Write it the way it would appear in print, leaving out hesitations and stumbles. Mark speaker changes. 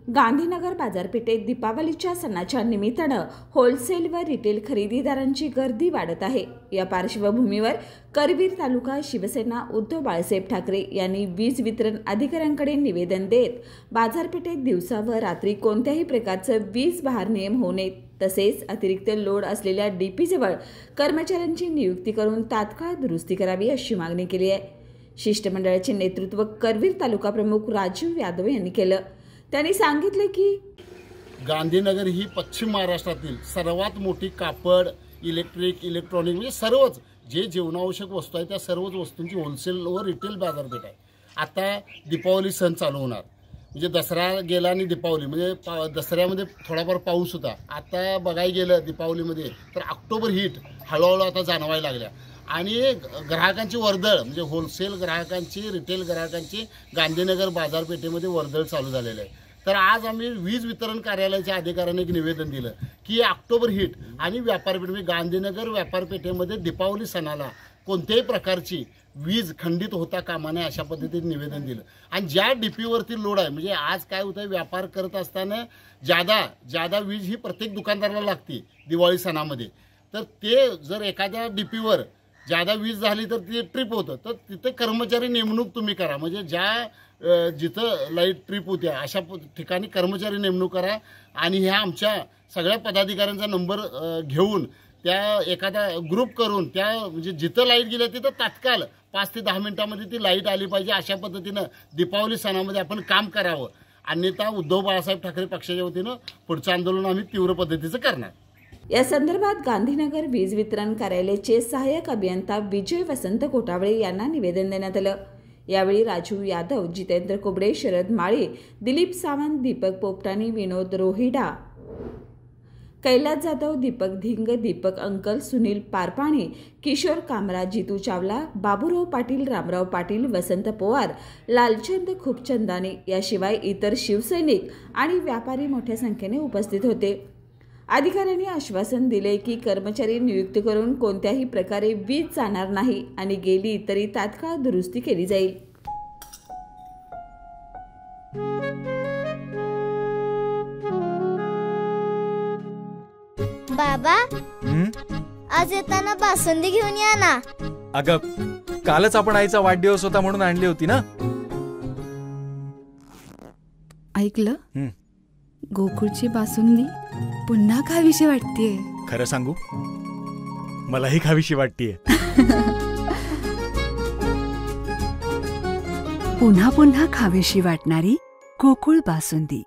Speaker 1: गांधीनगर बाजारपेठेत दीपावलीच्या सणाच्या निमित्तानं होलसेल व रिटेल खरेदीदारांची गर्दी वाढत आहे। या पार्श्वभूमीवर करवीर तालुका शिवसेना उद्धव बाळासाहेब ठाकरे यांनी वीज वितरण अधिकाऱ्यांकडे निवेदन देत बाजारपेठेत दिवसा व रात्री कोणत्याही प्रकारचं वीज भारनियमन होऊ नये, तसेच अतिरिक्त लोड असलेल्या डीपी जवळ कर्मचाऱ्यांची नियुक्ती करून तात्काळ दुरुस्ती करावी अशी मागणी केली आहे। शिष्टमंडळाचे नेतृत्व करवीर तालुका प्रमुख राजीव यादव यांनी केलं। त्यांनी सांगितले की
Speaker 2: गांधीनगर ही पश्चिम महाराष्ट्रातील सर्वात मोठी कापड, इलेक्ट्रॉनिक म्हणजे सर्वच जे जीवनावश्यक वस्तू आहेत त्या सर्वच वस्तूंची होलसेल व रिटेल बाजारपेठ आहे। आता दीपावली सण चालू होणार, म्हणजे दसरा गेला आणि दीपावली म्हणजे दसऱ्यामध्ये थोडाफार पाऊस होता। आता बघायला गेलं दीपावलीमध्ये तर ऑक्टोबर हीट हळूहळू आता जाणवायला लागल्या आणि ग्राहकांची वर्दळ म्हणजे होलसेल ग्राहकांची, रिटेल ग्राहकांची गांधीनगर बाजारपेठेमध्ये वर्दळ चालू झालेली आहे। तर आज आम्ही वीज वितरण कार्यालयाच्या अधिकाऱ्यांनी एक निवेदन दिलं की ऑक्टोबर हीट आणि व्यापारपेठ म्हणजे गांधीनगर व्यापारपेठेमध्ये दीपावली सणाला कोणत्याही प्रकारची वीज खंडित होता कामा नये अशा पद्धतीने निवेदन दिलं। आणि ज्या डीपीवरती लोड आहे म्हणजे आज काय होतं, व्यापार करत असताना ज्यादा वीज ही प्रत्येक दुकानदाराला लागते दिवाळी सणामध्ये। तर ते जर एखाद्या डीपीवर ज्यादा वीज झाली तर ते ट्रिप होतं, तर तिथे कर्मचारी नेमणूक तुम्ही करा। म्हणजे जिथं लाईट ट्रिप होत्या अशा ठिकाणी कर्मचारी नेमणूक करा आणि ह्या आमच्या सगळ्या पदाधिकाऱ्यांचा नंबर घेऊन त्या एखादा ग्रुप करून त्या म्हणजे जिथं लाईट गेल्या तिथं तात्काळ 5 ते 10 मिनिटांमध्ये ती लाईट आली पाहिजे। अशा पद्धतीनं दीपावली सणामध्ये आपण काम करावं, अन्यथा उद्धव बाळासाहेब ठाकरे पक्षाच्या वतीनं पुढचं आंदोलन आम्ही तीव्र पद्धतीचं करणार।
Speaker 1: या संदर्भात गांधीनगर वीज वितरण कार्यालयाचे सहाय्यक अभियंता विजय वसंत कोटावळे यांना निवेदन देण्यात आलं। यावेळी राजू यादव, जितेंद्र कुबडे, शरद माळी, दिलीप सावंत, दीपक पोपटानी, विनोद रोहिडा, कैलास जाधव, दीपक धिंग, दीपक अंकल, सुनील पारपाणी, किशोर कामरा, जितू चावला, बाबूराव पाटील, रामराव पाटील, वसंत पवार, लालचंद खूपचंदानी याशिवाय इतर शिवसैनिक आणि व्यापारी मोठ्या संख्येने उपस्थित होते। अधिकाऱ्यांनी आश्वासन दिले की कर्मचारी नियुक्त करून कोणत्याही प्रकारे वीज जाणार नाही आणि गेली तरी तात्काळ दुरुस्ती केली जाईल।
Speaker 3: बाबा, आज येताना बासुंदी घेऊन या ना।
Speaker 4: अगं, कालच आपण आईचा वाढदिवस होता म्हणून आणली होती ना।
Speaker 5: ऐकलं, गोकुळची बासुंदी पुन्हा खावीशी वाटतेय।
Speaker 4: खरं सांगू, मलाही खावीशी वाटतेय।
Speaker 5: पुन्हा पुन्हा खावीशी वाटणारी गोकुळ बासुंदी।